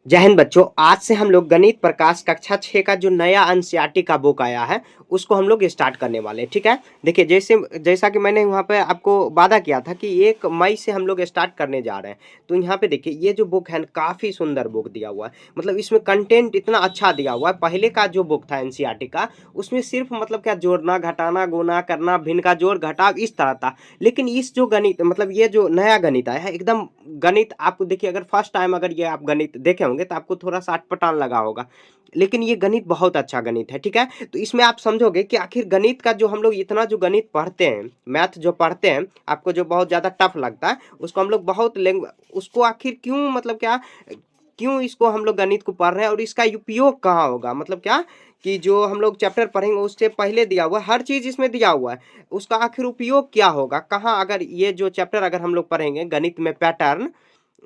जय हिंद बच्चों। आज से हम लोग गणित प्रकाश कक्षा 6 का जो नया एनसीईआरटी का बुक आया है उसको हम लोग स्टार्ट करने वाले हैं। ठीक है, देखिए जैसा कि मैंने वहाँ पे आपको वादा किया था कि 1 मई से हम लोग स्टार्ट करने जा रहे हैं। तो यहाँ पे देखिए ये जो बुक है काफ़ी सुंदर बुक दिया हुआ है। मतलब इसमें कंटेंट इतना अच्छा दिया हुआ है। पहले का जो बुक था एनसीईआरटी का उसमें सिर्फ मतलब क्या जोड़ना घटाना गुना करना भिन्न का जोड़ घटाव इस तरह था। लेकिन इस जो गणित मतलब ये जो नया गणित आया है एकदम गणित आपको देखिए, अगर फर्स्ट टाइम अगर ये आप गणित देखे होंगे तो आपको थोड़ा सा अटपटान लगा होगा। लेकिन ये गणित बहुत अच्छा गणित है। ठीक है, तो इसमें आप समझोगे कि आखिर गणित का जो हम लोग इतना जो गणित पढ़ते हैं, मैथ जो पढ़ते हैं आपको जो बहुत ज़्यादा टफ लगता है उसको हम लोग बहुत उसको आखिर क्यों मतलब क्या क्यों इसको हम लोग गणित को पढ़ रहे हैं और इसका उपयोग कहाँ होगा, मतलब क्या कि जो हम लोग चैप्टर पढ़ेंगे उससे पहले दिया हुआ है, हर चीज़ इसमें दिया हुआ है। उसका आखिर उपयोग क्या होगा, कहाँ अगर ये जो चैप्टर अगर हम लोग पढ़ेंगे गणित में पैटर्न,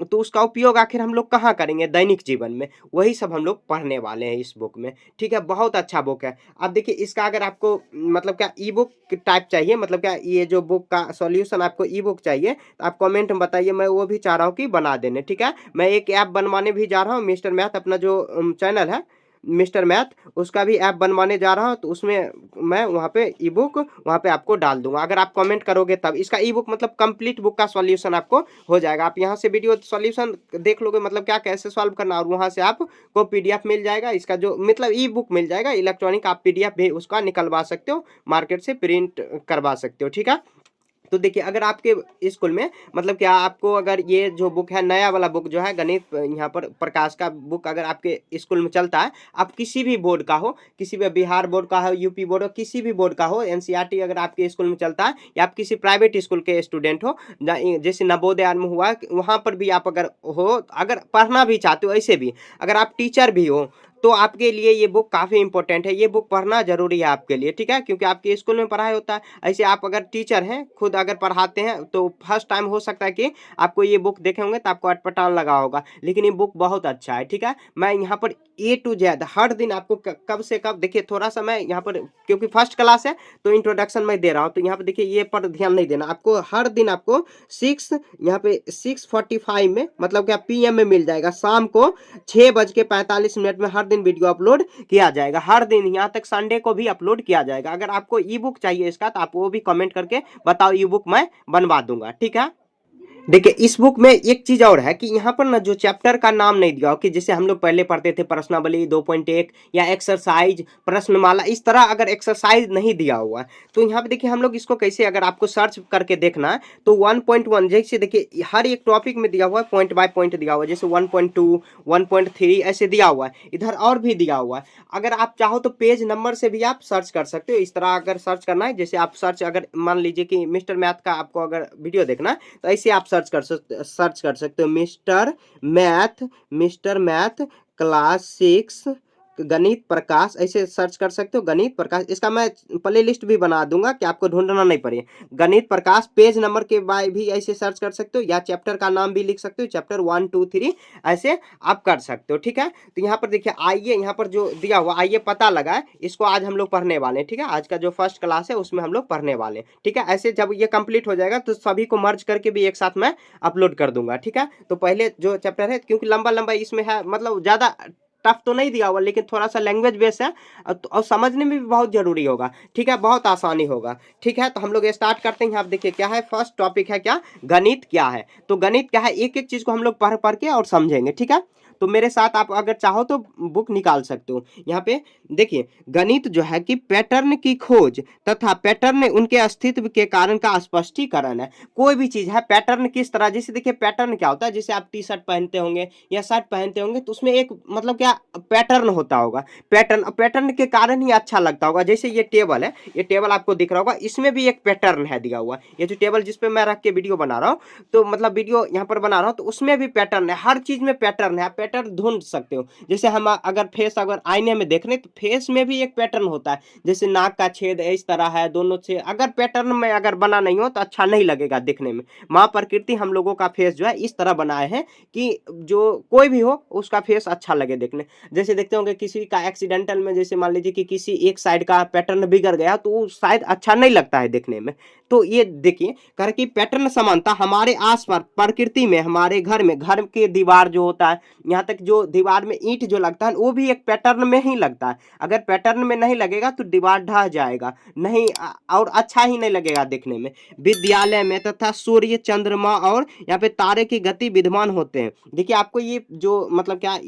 तो उसका उपयोग आखिर हम लोग कहाँ करेंगे दैनिक जीवन में, वही सब हम लोग पढ़ने वाले हैं इस बुक में। ठीक है, बहुत अच्छा बुक है। अब देखिए इसका अगर आपको मतलब क्या ई बुक टाइप चाहिए, मतलब क्या ये जो बुक का सॉल्यूशन आपको ई बुक चाहिए तो आप कमेंट में बताइए, मैं वो भी चाह रहा हूँ कि बना देने। ठीक है, मैं एक ऐप बनवाने भी जा रहा हूँ, मिस्टर मैथ अपना जो चैनल है मिस्टर मैथ, उसका भी ऐप बनवाने जा रहा हूँ। तो उसमें मैं वहाँ पे ई बुक वहाँ पे आपको डाल दूंगा, अगर आप कमेंट करोगे तब। इसका ई बुक मतलब कंप्लीट बुक का सॉल्यूशन आपको हो जाएगा। आप यहाँ से वीडियो सॉल्यूशन देख लोगे, मतलब क्या कैसे सॉल्व करना, और वहाँ से आपको पीडीएफ मिल जाएगा। इसका जो मतलब ई बुक मिल जाएगा इलेक्ट्रॉनिक, आप पीडीएफ भी उसका निकलवा सकते हो, मार्केट से प्रिंट करवा सकते हो। ठीक है, तो देखिए अगर आपके स्कूल में मतलब क्या आपको अगर ये जो बुक है नया वाला बुक जो है गणित यहाँ पर प्रकाश का बुक अगर आपके स्कूल में चलता है, आप किसी भी बोर्ड का हो, किसी भी बिहार बोर्ड का हो, यूपी बोर्ड हो, किसी भी बोर्ड का हो, एनसीईआरटी अगर आपके स्कूल में चलता है या आप किसी प्राइवेट स्कूल के स्टूडेंट हो, जैसे नवोदय में हुआ, वहाँ पर भी आप अगर हो, अगर पढ़ना भी चाहते हो, ऐसे भी अगर आप टीचर भी हो तो आपके लिए ये बुक काफ़ी इंपॉर्टेंट है। ये बुक पढ़ना जरूरी है आपके लिए। ठीक है, क्योंकि आपके स्कूल में पढ़ाई होता है। ऐसे आप अगर टीचर हैं, खुद अगर पढ़ाते हैं, तो फर्स्ट टाइम हो सकता है कि आपको ये बुक देखे होंगे तो आपको अटपटान लगा होगा, लेकिन ये बुक बहुत अच्छा है। ठीक है, मैं यहाँ पर ए टू जेड हर दिन आपको कब से कब देखिए, थोड़ा सा मैं यहाँ पर क्योंकि फर्स्ट क्लास है तो इंट्रोडक्शन मैं दे रहा हूँ, तो यहाँ पर देखिए ये पर ध्यान नहीं देना। आपको हर दिन आपको 6:45 में मतलब क्या पीएम में मिल जाएगा, शाम को 6:45 में हर दिन वीडियो अपलोड किया जाएगा। हर दिन, यहाँ तक संडे को भी अपलोड किया जाएगा। अगर आपको ई बुक चाहिए इसका तो आप वो भी कमेंट करके बताओ, ई बुक मैं बनवा दूंगा। ठीक है, देखिए इस बुक में एक चीज और है कि यहाँ पर ना जो चैप्टर का नाम नहीं दिया हो, कि जैसे हम लोग पहले पढ़ते थे प्रश्नावली 2.1 या एक्सरसाइज प्रश्नमाला, इस तरह अगर एक्सरसाइज नहीं दिया हुआ है तो यहाँ पे देखिए हम लोग इसको कैसे, अगर आपको सर्च करके देखना है तो 1.1 जैसे देखिए हर एक टॉपिक में दिया हुआ है, पॉइंट बाय पॉइंट दिया हुआ है, जैसे 1.2 1.3 ऐसे दिया हुआ है, इधर और भी दिया हुआ है। अगर आप चाहो तो पेज नंबर से भी आप सर्च कर सकते हो। इस तरह अगर सर्च करना है, जैसे आप सर्च अगर मान लीजिए कि मिस्टर मैथ का आपको अगर वीडियो देखना है तो ऐसे आप सर्च कर सकते हो मिस्टर मैथ क्लास 6 गणित प्रकाश, ऐसे सर्च कर सकते हो गणित प्रकाश। इसका मैं प्ले लिस्ट भी बना दूंगा कि आपको ढूंढना नहीं पड़े। गणित प्रकाश पेज नंबर के बाद भी ऐसे सर्च कर सकते हो, या चैप्टर का नाम भी लिख सकते हो, चैप्टर 1 2 3 ऐसे आप कर सकते हो। ठीक है, तो यहाँ पर देखिए आइए, यहाँ पर जो दिया हुआ आइए पता लगाए, इसको आज हम लोग पढ़ने वाले हैं। ठीक है, आज का जो फर्स्ट क्लास है उसमें हम लोग पढ़ने वाले हैं। ठीक है, ऐसे जब ये कंप्लीट हो जाएगा तो सभी को मर्ज करके भी एक साथ मैं अपलोड कर दूंगा। ठीक है, तो पहले जो चैप्टर है, क्योंकि लंबा लंबा इसमें है, मतलब ज़्यादा टफ तो नहीं दिया हुआ, लेकिन थोड़ा सा लैंग्वेज बेस है और समझने में भी बहुत जरूरी होगा। ठीक है, बहुत आसानी होगा। ठीक है, तो हम लोग स्टार्ट करते हैं। आप देखिए क्या है, फर्स्ट टॉपिक है क्या, गणित क्या है। तो गणित क्या है, एक एक चीज को हम लोग पढ़ पढ़ के और समझेंगे। ठीक है, तो मेरे साथ आप अगर चाहो तो बुक निकाल सकते हो। यहाँ पे देखिए गणित जो है कि पैटर्न की खोज तथा पैटर्न उनके अस्तित्व के कारण का स्पष्टीकरण है। कोई भी चीज है पैटर्न किस तरह, जैसे देखिए पैटर्न क्या होता है, जैसे आप टी शर्ट पहनते होंगे या शर्ट पहनते होंगे तो उसमें एक मतलब क्या पैटर्न होता होगा। पैटर्न के कारण ही अच्छा लगता होगा। जैसे ये टेबल है, ये टेबल आपको दिख रहा होगा, इसमें भी एक पैटर्न है दिया हुआ। ये जो टेबल जिसपे मैं रख के वीडियो बना रहा हूँ, तो मतलब वीडियो यहाँ पर बना रहा हूँ, तो उसमें भी पैटर्न है। हर चीज में पैटर्न है, आप पैटर्न ढूंढ सकते हो। जैसे हम अगर फेस अगर आईने में देख रहे तो फेस में भी एक पैटर्न होता है, जैसे नाक का छेद इस तरह है, दोनों से अगर पैटर्न में अगर बना नहीं हो तो अच्छा नहीं लगेगा दिखने में। माँ प्रकृति हम लोगों का फेस जो है इस तरह बनाए हैं कि जो कोई भी हो उसका फेस अच्छा लगे देखने। जैसे देखते होंगे किसी का एक्सीडेंटल में, जैसे मान लीजिए कि किसी एक साइड का पैटर्न बिगड़ गया तो शायद अच्छा नहीं लगता है देखने में। तो ये देखिए कर कि पैटर्न समानता हमारे आसपास प्रकृति में, हमारे घर में, घर के दीवार जो होता है, यहाँ यहाँ तक जो दीवार में ईंट जो लगता है वो भी एक पैटर्न में ही लगता है। अगर पैटर्न में नहीं लगेगा तो दीवार ढह जाएगा, नहीं और अच्छा ही नहीं लगेगा देखने में। विद्यालय में तथा सूर्य, चंद्रमा और यहाँ पे तारे की गति विद्यमान होते हैं। देखिए आपको ये जो मतलब क्या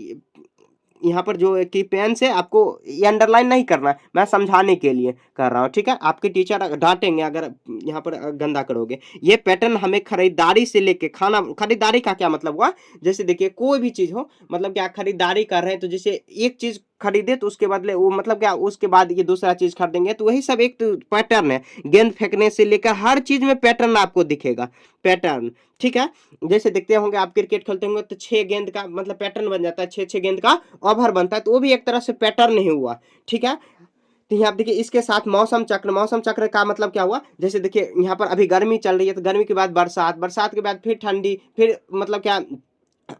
यहाँ पर जो की पेन से आपको ये अंडरलाइन नहीं करना है, मैं समझाने के लिए कर रहा हूँ, ठीक है। आपके टीचर डांटेंगे अगर यहाँ पर गंदा करोगे। ये पैटर्न हमें खरीदारी से लेके खाना, खरीदारी का क्या मतलब हुआ, जैसे देखिए कोई भी चीज हो, मतलब क्या खरीदारी कर रहे हैं तो जैसे एक चीज खरीदे तो उसके बदले वो मतलब क्या उसके बाद ये दूसरा चीज खरीदेंगे, तो वही सब एक तो पैटर्न है। गेंद फेंकने से लेकर हर चीज में पैटर्न आपको दिखेगा, पैटर्न, ठीक है। जैसे देखते होंगे आप क्रिकेट खेलते होंगे तो 6 गेंद का मतलब पैटर्न बन जाता है, 6 गेंद का ओवर बनता है, तो वो भी एक तरह से पैटर्न ही हुआ, ठीक है। तो यहाँ आप देखिए इसके साथ मौसम चक्र, मौसम चक्र का मतलब क्या हुआ, जैसे देखिए यहाँ पर अभी गर्मी चल रही है तो गर्मी के बाद बरसात, बरसात के बाद फिर ठंडी, फिर मतलब क्या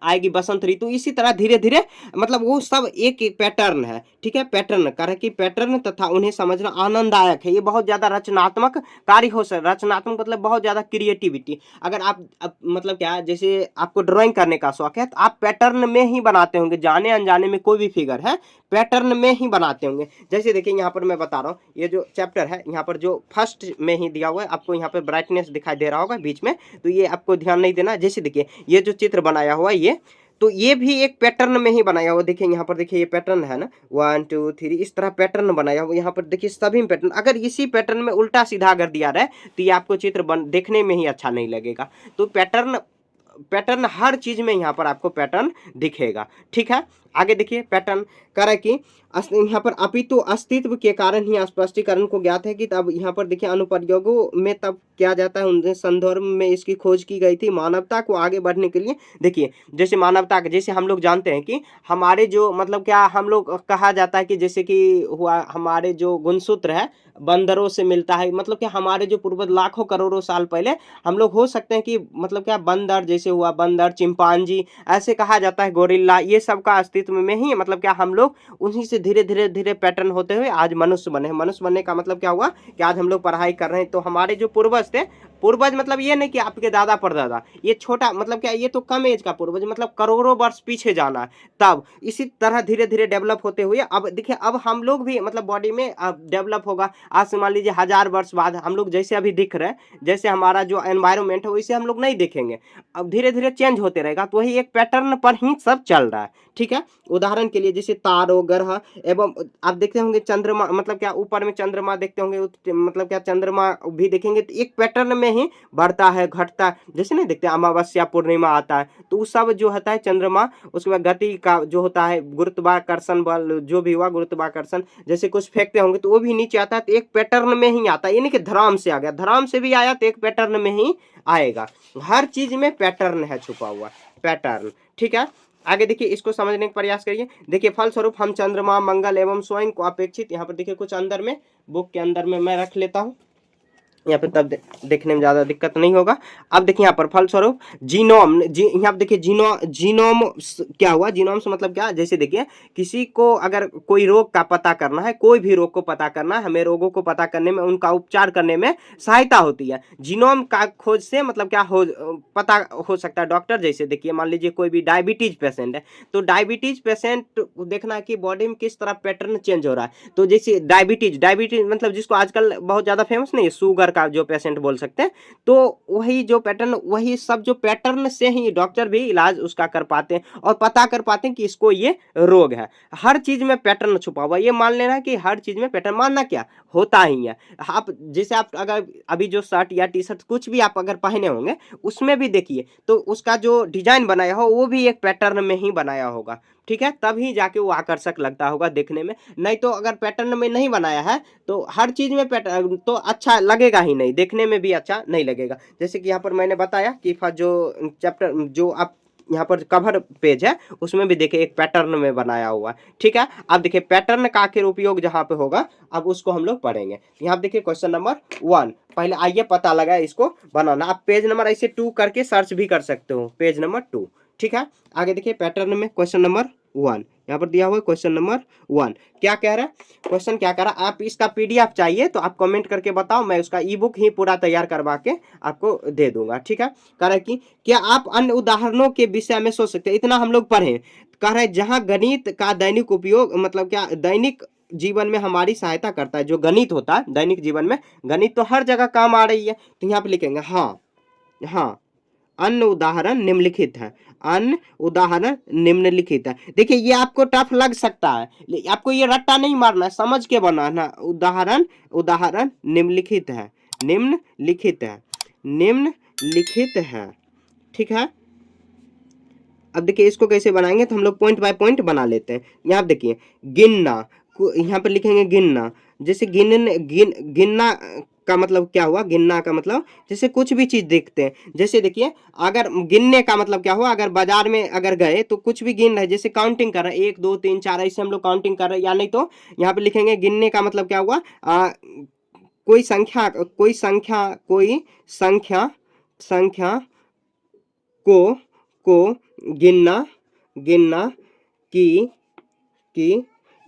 आएगी बसंत ऋतु, इसी तरह धीरे धीरे मतलब वो सब एक एक पैटर्न है, ठीक है। पैटर्न कारण की पैटर्न तथा उन्हें समझना आनंददायक है। ये बहुत ज्यादा रचनात्मक कार्य हो सकता, रचनात्मक मतलब बहुत ज्यादा क्रिएटिविटी। अगर आप मतलब क्या जैसे आपको ड्राइंग करने का शौक है तो आप पैटर्न में ही बनाते होंगे, जाने अनजाने में कोई भी फिगर है पैटर्न में ही बनाते होंगे। जैसे देखिए यहाँ पर मैं बता रहा हूँ, ये जो चैप्टर है यहाँ पर जो फर्स्ट में ही दिया हुआ है, आपको यहाँ पे ब्राइटनेस दिखाई दे रहा होगा बीच में, तो ये आपको ध्यान नहीं देना। जैसे देखिए ये जो चित्र बनाया हुआ ये, तो ये भी एक पैटर्न में ही बनाया हुआ। देखिए यहाँ पर देखिए ये पैटर्न है ना, 1 2 3 इस तरह पैटर्न बनाया हुआ। यहाँ पर देखिए सभी पैटर्न, अगर इसी पैटर्न में उल्टा सीधा अगर दिया रहे तो ये आपको चित्र देखने में ही अच्छा नहीं लगेगा। तो पैटर्न, पैटर्न हर चीज में यहाँ पर आपको पैटर्न दिखेगा, ठीक है। आगे देखिए पैटर्न करे कि यहाँ पर अपितु अस्तित्व के कारण ही स्पष्टीकरण को ज्ञात है कि तब यहाँ पर देखिए अनुप्रयोगों में तब किया जाता है, उनके संदर्भ में इसकी खोज की गई थी मानवता को आगे बढ़ने के लिए। देखिए जैसे मानवता, जैसे हम लोग जानते हैं कि हमारे जो मतलब क्या हम लोग कहा जाता है कि जैसे कि हुआ हमारे जो गुणसूत्र है बंदरों से मिलता है, मतलब कि हमारे जो पूर्वज लाखों करोड़ों साल पहले हम लोग हो सकते हैं कि मतलब क्या बंदर, जैसे हुआ बंदर, चिंपांजी, ऐसे कहा जाता है गोरिल्ला, ये सब का अस्तित्व में ही मतलब क्या हम लोग उन्हीं से धीरे धीरे धीरे पैटर्न होते हुए आज मनुष्य बने हैं। मनुष्य बनने का मतलब क्या हुआ कि आज हम लोग पढ़ाई कर रहे हैं, तो हमारे जो पूर्वज थे, पूर्वज मतलब ये नहीं कि आपके दादा परदादा, ये छोटा मतलब क्या ये तो कम एज का पूर्वज, मतलब करोड़ों वर्ष पीछे जाना है। तब इसी तरह धीरे धीरे डेवलप होते हुए अब देखिए अब हम लोग भी मतलब बॉडी में अब डेवलप होगा। आज से मान लीजिए 1000 वर्ष बाद हम लोग जैसे अभी दिख रहे हैं, जैसे हमारा जो एनवायरमेंट है वैसे हम लोग नहीं देखेंगे, अब धीरे धीरे चेंज होते रहेगा। तो वही एक पैटर्न पर ही सब चल रहा है, ठीक है। उदाहरण के लिए जैसे तारों, ग्रह एवं आप देखते होंगे चंद्रमा, मतलब क्या ऊपर में चंद्रमा देखते होंगे, मतलब क्या चंद्रमा भी देखेंगे तो एक पैटर्न में ही बढ़ता है घटता है। जैसे नहीं देखते अमावस्या पूर्णिमा आता है तो वो सब जो होता है चंद्रमा, उसके बाद गति का जो होता है गुरुत्वाकर्षण बल, जो भी हुआ गुरुत्वाकर्षण, जैसे कुछ फेंकते होंगे तो वो भी नीचे आता है, तो एक पैटर्न में ही आता है। ये नहीं कि धराम से आ गया, धराम से भी आया तो एक पैटर्न में ही आएगा। हर चीज में पैटर्न है छुपा हुआ, पैटर्न, ठीक है। आगे देखिए इसको समझने का प्रयास करिए। देखिए फलस्वरूप हम चंद्रमा, मंगल एवं स्वयं को अपेक्षित, यहाँ पर देखिए कुछ अंदर में बुक के अंदर में मैं रख लेता हूँ यहाँ पे, तब देखने में ज़्यादा दिक्कत नहीं होगा। अब देखिए यहाँ पर फलस्वरूप जीनोम, यहाँ पे देखिए जीनोम क्या हुआ, जीनोम से मतलब क्या, जैसे देखिए किसी को अगर कोई रोग का पता करना है, कोई भी रोग को पता करना है, हमें रोगों को पता करने में, उनका उपचार करने में सहायता होती है। जीनोम का खोज से मतलब क्या हो पता हो सकता है डॉक्टर, जैसे देखिए मान लीजिए कोई भी डायबिटीज पेशेंट है, तो डायबिटीज पेशेंट देखना है कि बॉडी में किस तरह पैटर्न चेंज हो रहा है। तो जैसे डायबिटीज मतलब जिसको आजकल बहुत ज़्यादा फेमस नहीं है, शुगर का जो पेशेंट बोल सकते हैं, तो वही जो पैटर्न, वही सब जो पैटर्न से ही डॉक्टर भी इलाज उसका कर पाते हैं और पता कर पाते हैं कि इसको ये रोग है। हर चीज में पैटर्न छुपा हुआ, ये मान लेना कि हर चीज में पैटर्न, मानना क्या होता ही है। आप जैसे आप अगर अभी जो शर्ट या टी शर्ट कुछ भी आप अगर पहने होंगे, उसमें भी देखिए तो उसका जो डिजाइन बनाया हो वो भी एक पैटर्न में ही बनाया होगा, ठीक है, तभी जाके वो आकर्षक लगता होगा देखने में। नहीं तो अगर पैटर्न में नहीं बनाया है तो हर चीज में पैटर्न तो अच्छा लगेगा ही नहीं, देखने में भी अच्छा नहीं लगेगा। जैसे कि यहाँ पर मैंने बताया कि जो चैप्टर जो आप यहाँ पर कवर पेज है उसमें भी देखिए एक पैटर्न में बनाया हुआ है, ठीक है। अब देखिए पैटर्न का आखिर उपयोग जहाँ पे होगा अब उसको हम लोग पढ़ेंगे। यहाँ देखिए क्वेश्चन नंबर 1, पहले आइए पता लगा इसको बनाना। आप पेज नंबर ऐसे 2 करके सर्च भी कर सकते हो, पेज नंबर 2, ठीक है। आगे देखिए पैटर्न में क्वेश्चन नंबर 1 यहाँ पर दिया हुआ है, क्वेश्चन नंबर 1 क्या कह रहा है, क्वेश्चन क्या कह रहा है। आप इसका पीडीएफ चाहिए तो आप कमेंट करके बताओ, मैं उसका ई बुक ही पूरा तैयार करवा के आपको दे दूंगा, ठीक है। कह रहा है कि क्या आप अन्य उदाहरणों के विषय में सोच सकते हैं, इतना हम लोग पढ़े, कह रहे हैं जहां गणित का दैनिक उपयोग मतलब क्या दैनिक जीवन में हमारी सहायता करता है। जो गणित होता है दैनिक जीवन में, गणित तो हर जगह काम आ रही है, तो यहाँ पे लिखेंगे हाँ, हाँ अन्य उदाहरण निम्नलिखित है, अन्य उदाहरण निम्नलिखित है। देखिए ये आपको टफ लग सकता है, आपको ये रट्टा नहीं मारना है, समझ के बनाना। उदाहरण, उदाहरण निम्नलिखित है, निम्नलिखित है, निम्नलिखित है, ठीक है। अब देखिए इसको कैसे बनाएंगे, तो हम लोग पॉइंट बाय पॉइंट बना लेते हैं। यहाँ देखिए गिनना, यहाँ पर लिखेंगे गिनना। जैसे गिनना का मतलब क्या हुआ, गिनना का मतलब जैसे कुछ भी चीज देखते हैं, जैसे देखिए अगर गिनने का मतलब क्या हुआ, अगर बाजार में अगर गए तो कुछ भी गिन रहे, जैसे काउंटिंग कर रहे हैं 1 2 3 4, ऐसे हम लोग काउंटिंग कर रहे हैं। या नहीं तो यहाँ पे लिखेंगे गिनने का मतलब क्या हुआ, कोई संख्या, कोई संख्या, कोई संख्या, संख्या को गिनना, गिनना कि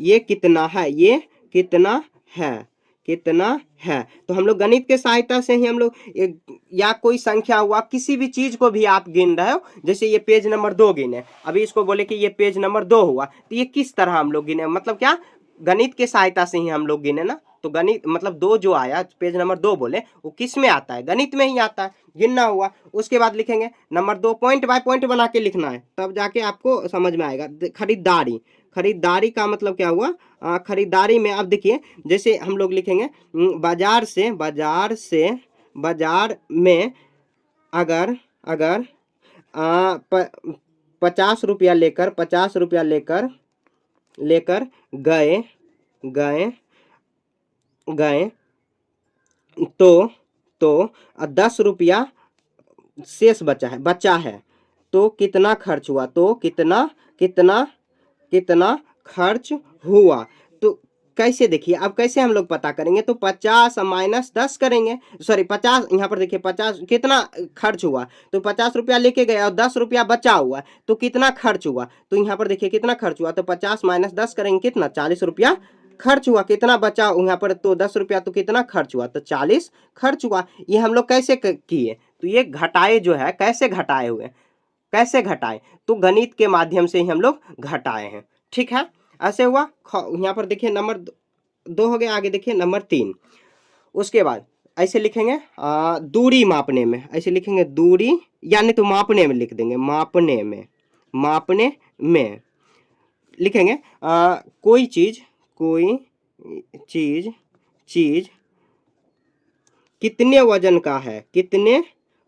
ये कितना है, ये कितना है, कितना है। तो हम लोग गणित के सहायता से ही हम लोग या कोई संख्या हुआ, किसी भी चीज को भी आप गिन रहे हो, जैसे ये पेज नंबर 2 गिने, अभी इसको बोले कि ये पेज नंबर 2 हुआ, तो ये किस तरह हम लोग गिने, मतलब क्या गणित के सहायता से ही हम लोग गिने ना। तो गणित मतलब 2 जो आया, पेज नंबर 2 बोले, वो किस में आता है, गणित में ही आता है, गिनना हुआ। उसके बाद लिखेंगे नंबर 2, पॉइंट बाय पॉइंट बना के लिखना है, तब जाके आपको समझ में आएगा। खरीदारी, खरीदारी का मतलब क्या हुआ, खरीदारी में अब देखिए जैसे हम लोग लिखेंगे बाजार से, बाजार से, बाजार में अगर 50 रुपया लेकर, 50 रुपया लेकर गए, गए तो 10 रुपया शेष बचा है, तो कितना खर्च हुआ, तो कितना खर्च हुआ। तो कैसे देखिए, अब कैसे हम लोग पता करेंगे, तो 50 माइनस 10 करेंगे, सॉरी 50, यहाँ पर देखिए 50 कितना खर्च हुआ, तो 50 रुपया लेके गए और 10 रुपया बचा हुआ, तो कितना खर्च हुआ, तो यहाँ पर देखिए कितना खर्च हुआ, तो 50 माइनस 10 करेंगे कितना, 40 रुपया खर्च हुआ। कितना बचा यहाँ पर, तो 10 रुपया, तो कितना खर्च हुआ, तो 40 खर्च हुआ। ये हम लोग कैसे किए, तो ये घटाए जो है, कैसे घटाए हुए, कैसे घटाए, तो गणित के माध्यम से ही हम लोग घटाए हैं, ठीक है। ऐसे हुआ। यहाँ पर देखिए नंबर 2 हो गया, आगे देखिए नंबर 3। उसके बाद ऐसे लिखेंगे दूरी मापने में, ऐसे लिखेंगे दूरी, यानी तो मापने में लिख देंगे, मापने में, मापने में लिखेंगे कोई चीज, कोई चीज कितने वजन का है, कितने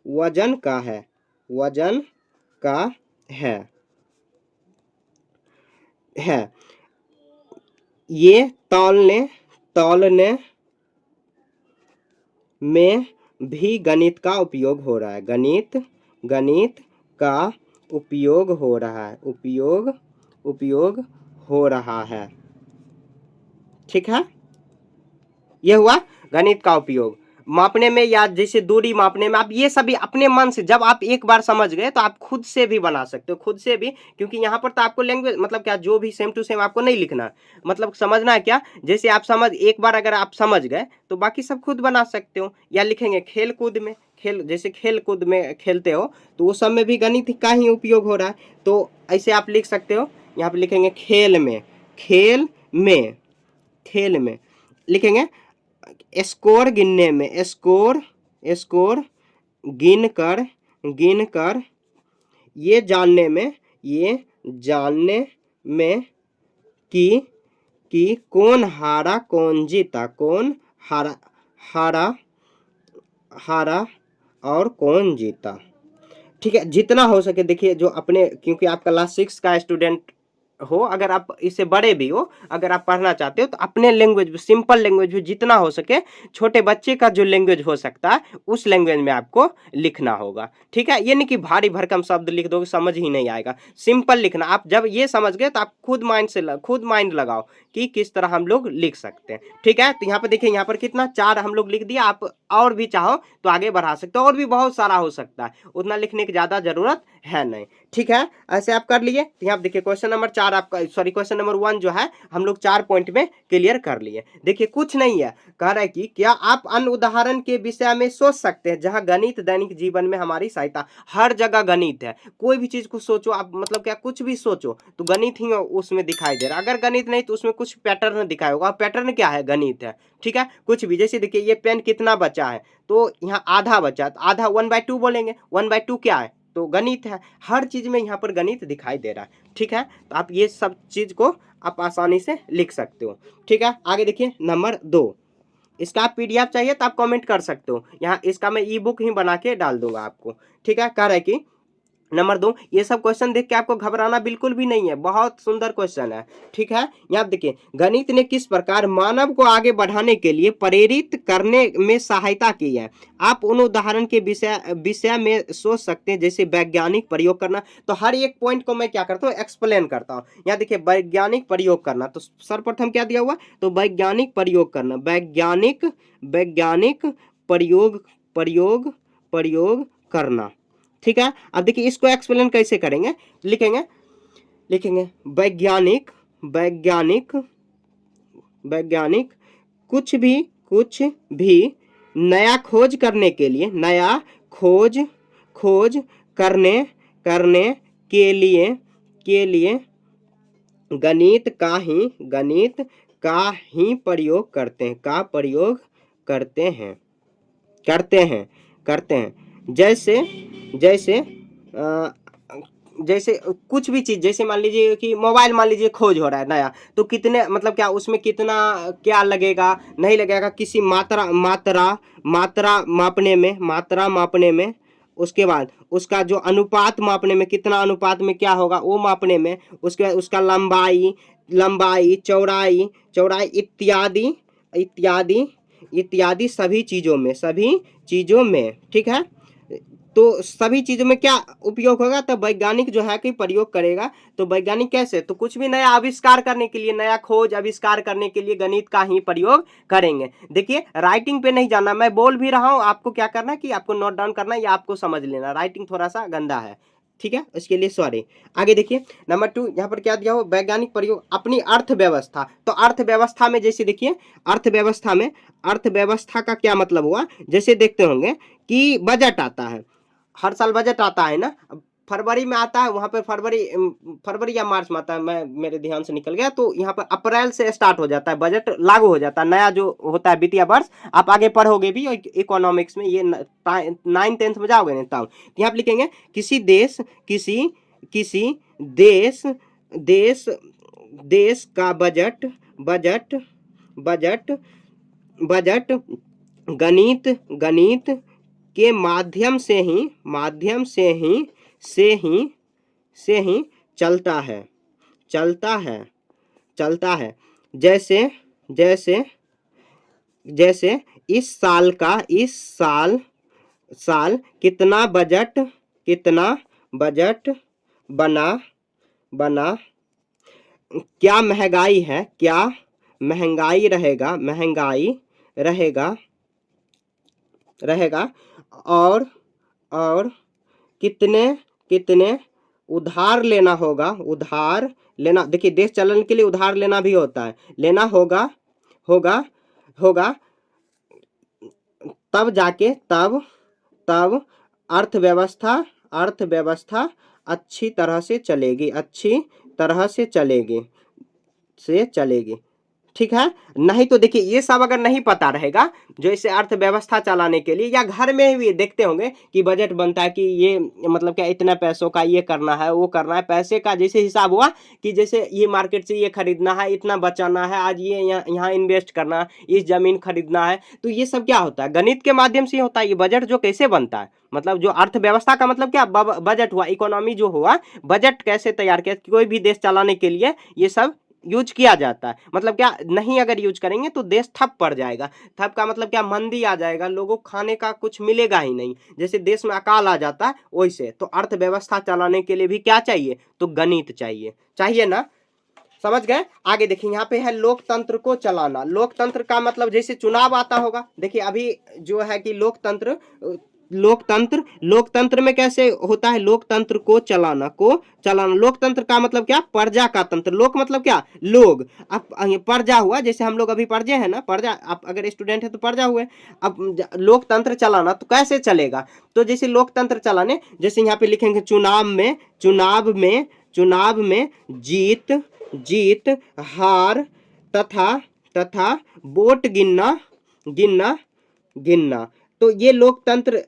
वजन का है, वजन का है, ये तौलने में भी गणित का उपयोग हो रहा है, गणित का उपयोग हो रहा है, उपयोग हो रहा है, ठीक है। ये हुआ गणित का उपयोग मापने में, या जैसे दूरी मापने में। आप ये सभी अपने मन से, जब आप एक बार समझ गए तो आप खुद से भी बना सकते हो, खुद से भी, क्योंकि यहाँ पर तो आपको लैंग्वेज मतलब क्या, जो भी सेम टू सेम आपको नहीं लिखना, मतलब समझना है क्या, जैसे आप एक बार अगर आप समझ गए तो बाकी सब खुद बना सकते हो। या लिखेंगे खेल कूद में, जैसे खेल कूद में खेलते हो तो वो सब में भी गणित का ही उपयोग हो रहा है, तो ऐसे आप लिख सकते हो। यहाँ पर लिखेंगे खेल में, खेल में लिखेंगे स्कोर गिनने में, स्कोर गिन कर ये जानने में कि कौन हारा कौन जीता, कौन हारा और कौन जीता, ठीक है। जितना हो सके देखिए, जो अपने, क्योंकि आप क्लास 6 का स्टूडेंट हो, अगर आप इससे बड़े भी हो, अगर आप पढ़ना चाहते हो तो अपने लैंग्वेज में, सिंपल लैंग्वेज में जितना हो सके, छोटे बच्चे का जो लैंग्वेज हो सकता है उस लैंग्वेज में आपको लिखना होगा, ठीक है। ये नहीं कि भारी भरकम शब्द लिख दोगे, समझ ही नहीं आएगा, सिंपल लिखना। आप जब ये समझ गए तो आप खुद माइंड लगाओ कि किस तरह हम लोग लिख सकते हैं, ठीक है। तो यहाँ पर देखिए, यहाँ पर कितना 4 हम लोग लिख दिया, आप और भी चाहो तो आगे बढ़ा सकते हो, और भी बहुत सारा हो सकता है, उतना लिखने की ज़्यादा ज़रूरत है नहीं। ठीक है, ऐसे आप कर लिए। तो यहाँ देखिए क्वेश्चन नंबर 4 आपका, सॉरी क्वेश्चन नंबर 1 जो है हम लोग 4 पॉइंट में क्लियर कर लिए। देखिए कुछ नहीं है, कह रहा है कि क्या आप अन्य उदाहरण के विषय में सोच सकते हैं जहां गणित दैनिक जीवन में हमारी सहायता। हर जगह गणित है, कोई भी चीज को सोचो आप, मतलब क्या कुछ भी सोचो तो गणित ही उसमें दिखाई दे रहा है। अगर गणित नहीं तो उसमें कुछ पैटर्न दिखाया होगा, पैटर्न क्या है, गणित है। ठीक है, कुछ भी, जैसे देखिए ये पेन कितना बचा है, तो यहाँ आधा बचा, तो आधा 1/2 बोलेंगे, 1/2 क्या है, तो गणित है। हर चीज में यहाँ पर गणित दिखाई दे रहा है। ठीक है, तो आप ये सब चीज को आप आसानी से लिख सकते हो। ठीक है, आगे देखिए नंबर 2, इसका आप पीडीएफ चाहिए तो आप कमेंट कर सकते हो, यहाँ इसका मैं ई बुक ही बना के डाल दूंगा आपको। ठीक है, कह रहा है कि नंबर 2, ये सब क्वेश्चन देख के आपको घबराना बिल्कुल भी नहीं है, बहुत सुंदर क्वेश्चन है। ठीक है, यहाँ देखिए गणित ने किस प्रकार मानव को आगे बढ़ाने के लिए प्रेरित करने में सहायता की है। आप उन उदाहरण के विषय में सोच सकते हैं, जैसे वैज्ञानिक प्रयोग करना। तो हर एक पॉइंट को मैं क्या करता हूँ, एक्सप्लेन करता हूँ। यहाँ देखिए वैज्ञानिक प्रयोग करना, तो सर्वप्रथम क्या दिया हुआ, तो वैज्ञानिक प्रयोग करना, वैज्ञानिक वैज्ञानिक प्रयोग प्रयोग प्रयोग करना। ठीक है, अब देखिए इसको एक्सप्लेन कैसे करेंगे, लिखेंगे लिखेंगे वैज्ञानिक वैज्ञानिक वैज्ञानिक कुछ भी नया खोज करने के लिए, नया खोज करने करने के लिए गणित का ही प्रयोग करते हैं, का प्रयोग करते हैं करते हैं करते हैं जैसे जैसे जैसे कुछ भी चीज, जैसे मान लीजिए कि मोबाइल मान लीजिए खोज हो रहा है नया, तो कितने, मतलब क्या उसमें कितना क्या लगेगा, नहीं लगेगा, किसी मात्रा मापने में, उसके बाद उसका जो अनुपात मापने में, कितना अनुपात में क्या होगा वो मापने में, उसके बाद उसका लंबाई चौड़ाई इत्यादि इत्यादि इत्यादि सभी चीजों में। ठीक है, तो सभी चीजों में क्या उपयोग होगा, तो वैज्ञानिक जो है कि प्रयोग करेगा। तो वैज्ञानिक कैसे, तो कुछ भी नया आविष्कार करने के लिए, नया खोज आविष्कार करने के लिए गणित का ही प्रयोग करेंगे। देखिए राइटिंग पे नहीं जाना, मैं बोल भी रहा हूं, आपको क्या करना है कि आपको नोट डाउन करना है या आपको समझ लेना, राइटिंग थोड़ा सा गंदा है। ठीक है, इसके लिए सॉरी। आगे देखिए नंबर 2, यहाँ पर क्या दिया हो, वैज्ञानिक प्रयोग अपनी अर्थव्यवस्था। तो अर्थव्यवस्था में जैसे देखिए, अर्थव्यवस्था का क्या मतलब हुआ, जैसे देखते होंगे कि बजट आता है, हर साल बजट आता है ना, फरवरी में आता है, वहां पर फरवरी या मार्च में आता है, मैं मेरे ध्यान से निकल गया, तो यहाँ पर अप्रैल से स्टार्ट हो जाता है, बजट लागू हो जाता है, नया जो होता है वित्तीय वर्ष। आप आगे पढ़ोगे भी इकोनॉमिक्स में, ये 9th-10th में जाओगे ना तब, यहाँ पर लिखेंगे किसी देश किसी देश देश देश का बजट बजट गणित के माध्यम से ही चलता है। जैसे इस साल कितना बजट बना, क्या महंगाई रहेगा और कितने उधार लेना, देखिए देश चलन के लिए उधार लेना भी होता है, लेना होगा तब जाके तब अर्थव्यवस्था अच्छी तरह से चलेगी। ठीक है, नहीं तो देखिए ये सब अगर नहीं पता रहेगा, जैसे अर्थव्यवस्था चलाने के लिए, या घर में भी देखते होंगे कि बजट बनता है कि ये मतलब क्या इतना पैसों का ये करना है वो करना है, पैसे का जैसे हिसाब हुआ कि जैसे ये मार्केट से ये खरीदना है, इतना बचाना है, आज ये यहाँ इन्वेस्ट करना है, इस जमीन खरीदना है, तो ये सब क्या होता है, गणित के माध्यम से होता है। ये बजट जो कैसे बनता है, मतलब जो अर्थव्यवस्था का मतलब क्या, बजट हुआ, इकोनॉमी जो हुआ, बजट कैसे तैयार किया, कोई भी देश चलाने के लिए ये सब यूज किया जाता है। मतलब क्या, नहीं अगर यूज करेंगे तो देश ठप पड़ जाएगा। ठप का मतलब क्या, मंदी आ जाएगा, लोगों को खाने का कुछ मिलेगा ही नहीं, जैसे देश में अकाल आ जाता है वैसे। तो अर्थव्यवस्था चलाने के लिए भी क्या चाहिए, तो गणित चाहिए ना, समझ गए। आगे देखिए यहाँ पे है लोकतंत्र को चलाना। लोकतंत्र का मतलब जैसे चुनाव आता होगा, देखिए अभी जो है कि लोकतंत्र लोकतंत्र, लोकतंत्र में कैसे होता है, लोकतंत्र को चलाना, लोकतंत्र का मतलब क्या, प्रजा का तंत्र, लोक मतलब क्या, लोग। अब प्रजा हुआ, जैसे हम लोग अभी प्रजे हैं ना, प्रजा, आप अगर स्टूडेंट है तो प्रजा हुए। अब लोकतंत्र चलाना तो कैसे चलेगा, तो जैसे लोकतंत्र चलाने, जैसे यहाँ पे लिखेंगे चुनाव में जीत जीत हार तथा वोट गिनना गिनना। तो ये लोकतंत्र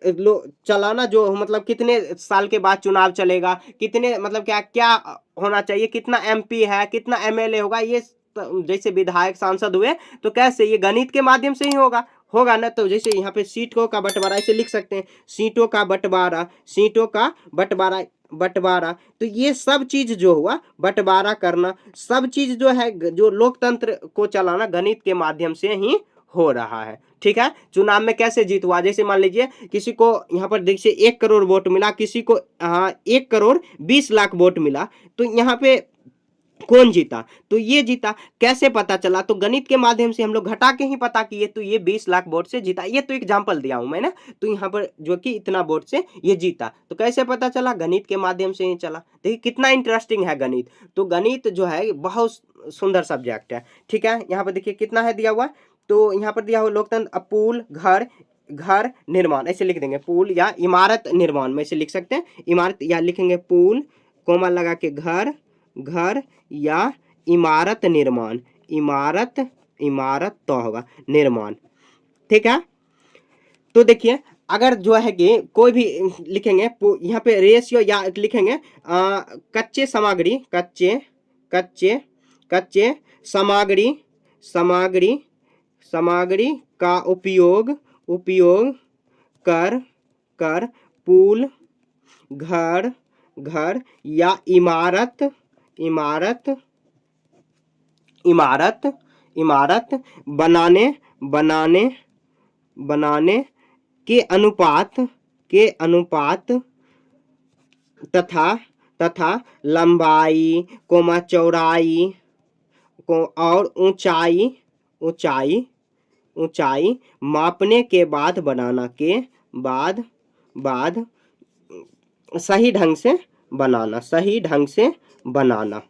चलाना जो मतलब कितने साल के बाद चुनाव चलेगा, कितने मतलब क्या क्या होना चाहिए, कितना एमपी है, कितना एमएलए होगा, ये जैसे विधायक सांसद हुए तो कैसे, ये गणित के माध्यम से ही होगा ना। तो जैसे यहाँ पे सीटों का बंटवारा ऐसे लिख सकते हैं, सीटों का बंटवारा। तो ये सब चीज जो हुआ, बंटवारा करना, सब चीज जो है, जो लोकतंत्र को चलाना गणित के माध्यम से ही हो रहा है। ठीक है, चुनाव में कैसे जीत हुआ, जैसे मान लीजिए किसी को यहाँ पर देखिए 1 करोड़ वोट मिला, किसी को 1 करोड़ 20 लाख वोट मिला, तो यहाँ पे कौन जीता, तो ये जीता। कैसे पता चला, तो गणित के माध्यम से हम लोग घटा के ही पता किए, तो ये 20 लाख वोट से जीता। ये तो एग्जाम्पल दिया हूं मैंने, तो यहाँ पर जो कि इतना वोट से ये जीता, तो कैसे पता चला, गणित के माध्यम से ही चला। देखिए कितना इंटरेस्टिंग है गणित। तो गणित जो है बहुत सुंदर सब्जेक्ट है। ठीक है, यहाँ पर देखिए कितना है दिया हुआ, तो यहाँ पर दिया हुआ लोकतंत्र, पुल, घर निर्माण, ऐसे लिख देंगे, पुल या इमारत निर्माण में ऐसे लिख सकते हैं, इमारत, या लिखेंगे पुल, कोमा लगा के घर या इमारत निर्माण, इमारत तो होगा निर्माण। ठीक है, तो देखिए अगर जो है कि कोई भी लिखेंगे, यहाँ पे रेशियो या लिखेंगे कच्चे सामग्री का उपयोग कर पुल, घर या इमारत बनाने के अनुपात तथा लंबाई, चौड़ाई को और ऊंचाई मापने के बाद सही ढंग से बनाना।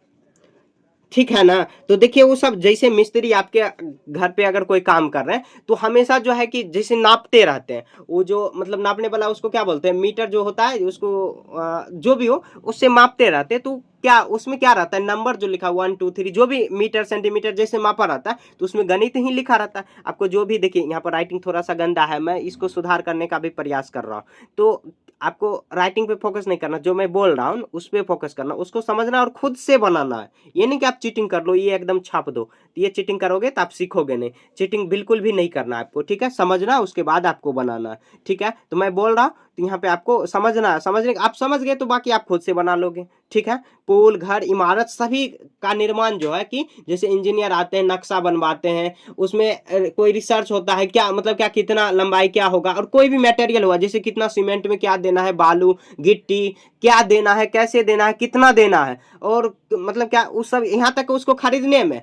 ठीक है ना, तो देखिए वो सब, जैसे मिस्त्री आपके घर पे अगर कोई काम कर रहे हैं तो हमेशा जो है कि जैसे नापते रहते हैं, वो जो मतलब नापने वाला उसको क्या बोलते हैं, मीटर जो होता है उसको जो भी हो उससे मापते रहते हैं। तो क्या उसमें क्या रहता है, नंबर जो लिखा 1 2 3 जो भी मीटर सेंटीमीटर जैसे मापा रहता है, तो उसमें गणित ही लिखा रहता है। आपको जो भी, देखिए यहाँ पर राइटिंग थोड़ा सा गंदा है, मैं इसको सुधार करने का भी प्रयास कर रहा हूँ। तो आपको राइटिंग पे फोकस नहीं करना, जो मैं बोल रहा हूँ उस पर फोकस करना, उसको समझना और खुद से बनाना है। ये नहीं कि आप चीटिंग कर लो, ये एकदम छाप दो, तो ये चीटिंग करोगे तो आप सीखोगे नहीं। चीटिंग बिल्कुल भी नहीं करना है आपको। ठीक है, समझना उसके बाद आपको बनाना है। ठीक है, तो मैं बोल रहा हूँ तो यहाँ पे आपको समझना है, आप समझ गए तो बाकी आप खुद से बना लोगे। ठीक है, पुल, घर, इमारत सभी का निर्माण जो है कि जैसे इंजीनियर आते हैं, नक्शा बनवाते हैं, उसमें कोई रिसर्च होता है, क्या मतलब क्या कितना लंबाई क्या होगा, और कोई भी मटेरियल हुआ, जैसे कितना सीमेंट में क्या देना है, बालू गिट्टी क्या देना है, कैसे देना है, कितना देना है, और मतलब क्या उस सब, यहाँ तक उसको खरीदने में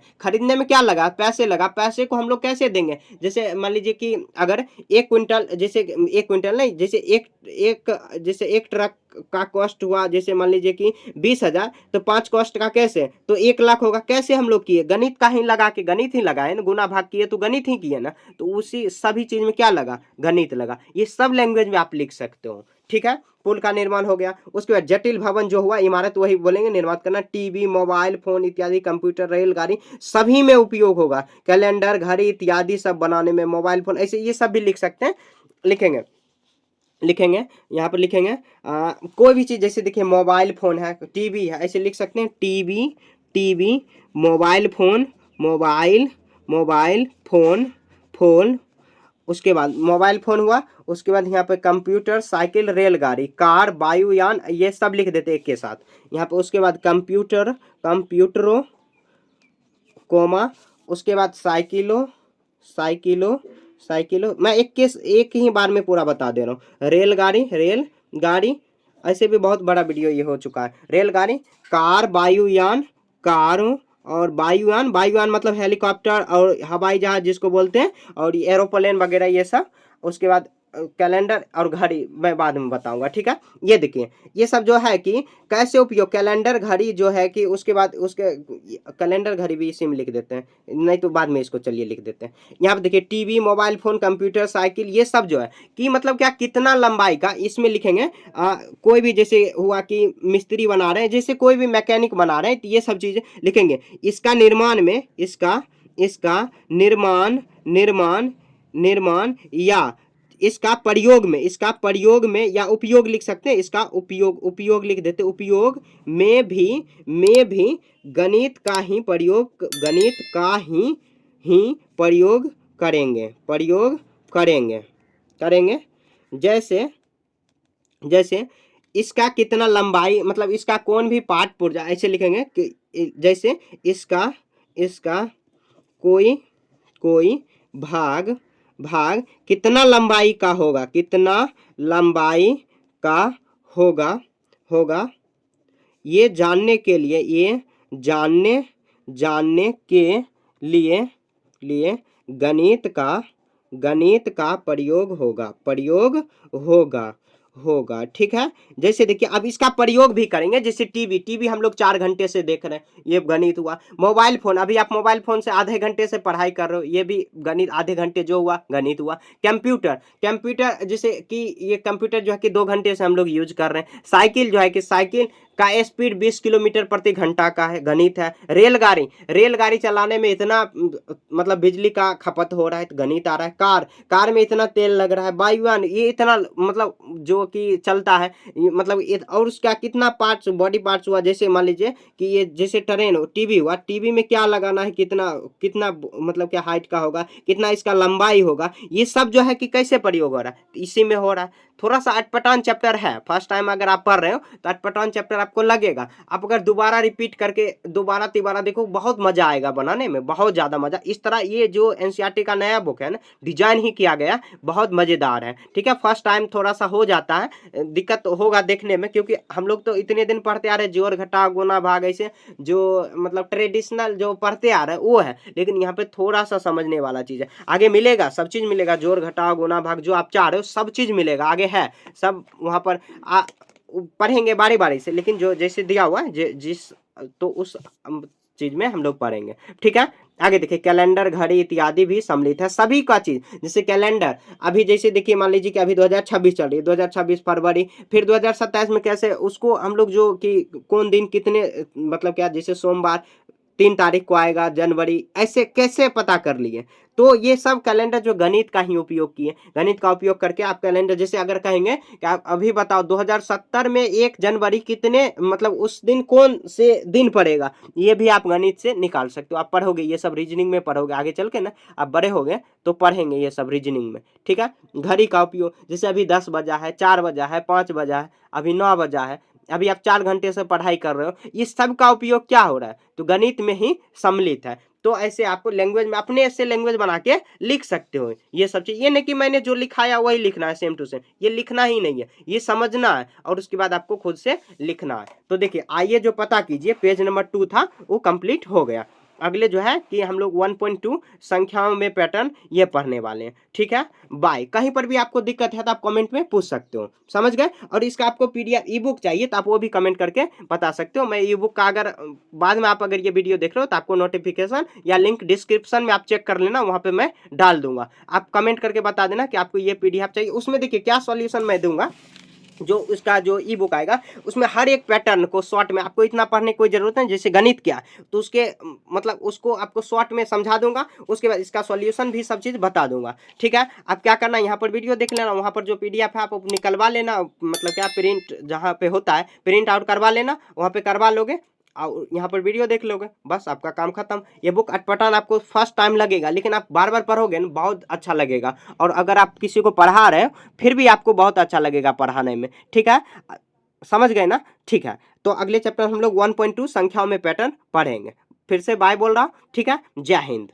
क्या लगा, पैसे लगा, पैसे को हम लोग कैसे देंगे। जैसे मान लीजिए कि अगर 1 क्विंटल, जैसे 1 क्विंटल नहीं, जैसे एक ट्रक का कॉस्ट हुआ, जैसे मान लीजिए कि 20,000, तो 5 कॉस्ट का कैसे, तो 1 लाख होगा। कैसे हम लोग किए, गणित का ही लगा के, गणित ही लगाए ना, गुना भाग किए तो गणित ही किए ना, तो उसी सभी चीज में क्या लगा, गणित लगा। ये सब लैंग्वेज में आप लिख सकते हो। ठीक है, पुल का निर्माण हो गया। उसके बाद जटिल भवन जो हुआ, इमारत वही बोलेंगे, निर्माण करना, टीवी, मोबाइल फोन इत्यादि, कंप्यूटर, रेलगाड़ी सभी में उपयोग होगा। कैलेंडर, घड़ी इत्यादि सब बनाने में, मोबाइल फोन, ऐसे ये सब भी लिख सकते हैं, लिखेंगे यहाँ पर लिखेंगे कोई भी चीज, जैसे देखिए मोबाइल फोन है, टीवी है, ऐसे लिख सकते हैं, टीवी, मोबाइल फोन। उसके बाद मोबाइल फोन हुआ, उसके बाद यहाँ पे कंप्यूटर, साइकिल, रेलगाड़ी, कार, वायुयान, ये सब लिख देते एक के साथ यहाँ पे। उसके बाद कंप्यूटरों, कोमा, उसके बाद साइकिलो, मैं एक ही बार में पूरा बता दे रहा हूँ। रेलगाड़ी, ऐसे भी बहुत बड़ा वीडियो ये हो चुका है। रेलगाड़ी, कार, वायुयान, कारों, और वायुयान मतलब हेलीकॉप्टर और हवाई जहाज जिसको बोलते हैं, और एरोप्लेन वगैरह ये सब। उसके बाद कैलेंडर और घड़ी मैं बाद में बताऊंगा, ठीक है। ये देखिए ये सब जो है कि कैसे उपयोग, कैलेंडर घड़ी जो है कि उसके बाद उसके कैलेंडर घड़ी भी इसी में लिख देते हैं, नहीं तो बाद में इसको चलिए लिख देते हैं। यहाँ पे देखिए TV, mobile phone, computer, cycle, ये सब जो है कि मतलब क्या कितना लंबाई का इसमें लिखेंगे। कोई भी जैसे हुआ कि मिस्त्री बना रहे हैं, जैसे कोई भी मैकेनिक बना रहे हैं, तो ये सब चीजें लिखेंगे। इसका निर्माण में इसका इसका निर्माण निर्माण निर्माण या इसका प्रयोग में या उपयोग लिख सकते हैं, इसका उपयोग लिख देते, उपयोग में भी गणित का ही प्रयोग करेंगे। जैसे इसका कितना लंबाई, मतलब इसका कौन भी पार्ट पुर्जा ऐसे लिखेंगे कि जैसे इसका कोई भाग कितना लंबाई का होगा, ये जानने के लिए गणित का प्रयोग होगा, ठीक है। जैसे देखिए अब इसका प्रयोग भी करेंगे, जैसे टीवी हम लोग 4 घंटे से देख रहे हैं, ये गणित हुआ। मोबाइल फोन, अभी आप मोबाइल फोन से आधे घंटे से पढ़ाई कर रहे हो, ये भी गणित, आधे घंटे जो हुआ गणित हुआ। कंप्यूटर जैसे कि ये कंप्यूटर जो है कि 2 घंटे से हम लोग यूज कर रहे हैं। साइकिल जो है कि साइकिल का स्पीड 20 किलोमीटर प्रति घंटा का है, गणित है। रेलगाड़ी चलाने में इतना मतलब बिजली का खपत हो रहा है, तो गणित आ रहा है। कार में इतना तेल लग रहा है। वायुयान ये इतना मतलब जो कि चलता है, मतलब और उसका कितना पार्ट्स, बॉडी पार्ट्स हुआ। जैसे मान लीजिए कि ये जैसे ट्रेन हो, टीवी हुआ, टीवी में क्या लगाना है, कितना मतलब क्या हाइट का होगा, कितना इसका लंबाई होगा, ये सब जो है कि कैसे प्रयोग हो रहा है, इसी में हो रहा है। थोड़ा सा अटपटान चैप्टर है, फर्स्ट टाइम अगर आप पढ़ रहे हो तो अटपटान चैप्टर आपको लगेगा। आप अगर दोबारा रिपीट करके दोबारा तिबारा देखो, बहुत मजा आएगा बनाने में, बहुत ज्यादा मजा। इस तरह ये जो एनसीईआरटी का नया बुक है ना, डिजाइन ही किया गया, बहुत मजेदार है, ठीक है। फर्स्ट टाइम थोड़ा सा हो जाता है, दिक्कत तो होगा देखने में, क्योंकि हम लोग तो इतने दिन पढ़ते आ रहे, जोड़ घटाव गुना भाग ऐसे जो मतलब ट्रेडिशनल जो पढ़ते आ रहे हैं वो है, लेकिन यहाँ पे थोड़ा सा समझने वाला चीज है। आगे मिलेगा, सब चीज मिलेगा, जोड़ घटाव गुना भाग जो आप चाह रहे हो सब चीज मिलेगा, आगे है सब वहां पर पढ़ेंगे बारी बारी से, लेकिन जो जैसे दिया हुआ है जिस तो उस चीज में हम लोग पढ़ेंगे, ठीक है। आगे देखिए कैलेंडर, घड़ी इत्यादि भी सम्मिलित है, सभी का चीज। जैसे कैलेंडर अभी जैसे देखिए मान लीजिए कि अभी 2026 चल रही है, 2026 फरवरी, फिर 2027 में कैसे उसको हम लोग जो कि कौन दिन कितने मतलब क्या, जैसे सोमवार 3 तारीख को आएगा जनवरी, ऐसे कैसे पता कर लिए। तो ये सब कैलेंडर जो गणित का ही उपयोग किए, गणित का उपयोग करके आप कैलेंडर, जैसे अगर कहेंगे कि आप अभी बताओ 2070 में 1 जनवरी कितने मतलब उस दिन कौन से दिन पड़ेगा, ये भी आप गणित से निकाल सकते हो। आप पढ़ोगे ये सब, रीजनिंग में पढ़ोगे आगे चल के ना, आप बड़े हो गए तो पढ़ेंगे ये सब रीजनिंग में, ठीक है। घड़ी का उपयोग, जैसे अभी 10 बजा है, 4 बजा है, 5 बजा है, अभी 9 बजा है, अभी आप 4 घंटे से पढ़ाई कर रहे हो, इस सब का उपयोग क्या हो रहा है, तो गणित में ही सम्मिलित है। तो ऐसे आपको लैंग्वेज में अपने ऐसे लैंग्वेज बना के लिख सकते हो ये सब चीज। ये नहीं कि मैंने जो लिखाया वही लिखना है सेम टू सेम, ये लिखना ही नहीं है, ये समझना है और उसके बाद आपको खुद से लिखना है। तो देखिए आइए जो पता कीजिए, पेज नंबर 2 था वो कंप्लीट हो गया। अगले जो है कि हम लोग 1.2 संख्याओं में पैटर्न ये पढ़ने वाले हैं, ठीक है। बाय। कहीं पर भी आपको दिक्कत है तो आप कमेंट में पूछ सकते हो, समझ गए। और इसका आपको पीडीएफ ई बुक चाहिए तो आप वो भी कमेंट करके बता सकते हो। मैं ई बुक का अगर बाद में आप अगर ये वीडियो देख रहे हो तो आपको नोटिफिकेशन या लिंक डिस्क्रिप्शन में आप चेक कर लेना, वहाँ पे मैं डाल दूंगा। आप कमेंट करके बता देना कि आपको ये पीडीएफ चाहिए। उसमें देखिए क्या सॉल्यूशन मैं दूंगा, जो उसका जो ई बुक आएगा उसमें हर एक पैटर्न को शॉर्ट में, आपको इतना पढ़ने की कोई जरूरत नहीं, जैसे गणित क्या तो उसके मतलब उसको आपको शॉर्ट में समझा दूंगा, उसके बाद इसका सॉल्यूशन भी सब चीज़ बता दूंगा, ठीक है। आप क्या करना, यहाँ पर वीडियो देख लेना, वहाँ पर जो पीडीएफ है आप निकलवा लेना, मतलब क्या प्रिंट जहाँ पे होता है प्रिंट आउट करवा लेना, वहाँ पे करवा लोगे और यहाँ पर वीडियो देख लोगे, बस आपका काम खत्म। ये बुक अटपटान आपको फर्स्ट टाइम लगेगा, लेकिन आप बार बार पढ़ोगे ना बहुत अच्छा लगेगा। और अगर आप किसी को पढ़ा रहे हो फिर भी आपको बहुत अच्छा लगेगा पढ़ाने में, ठीक है। समझ गए ना, ठीक है। तो अगले चैप्टर हम लोग 1.2 संख्याओं में पैटर्न पढ़ेंगे। फिर से बाय बोल रहा हूँ, ठीक है। जय हिंद।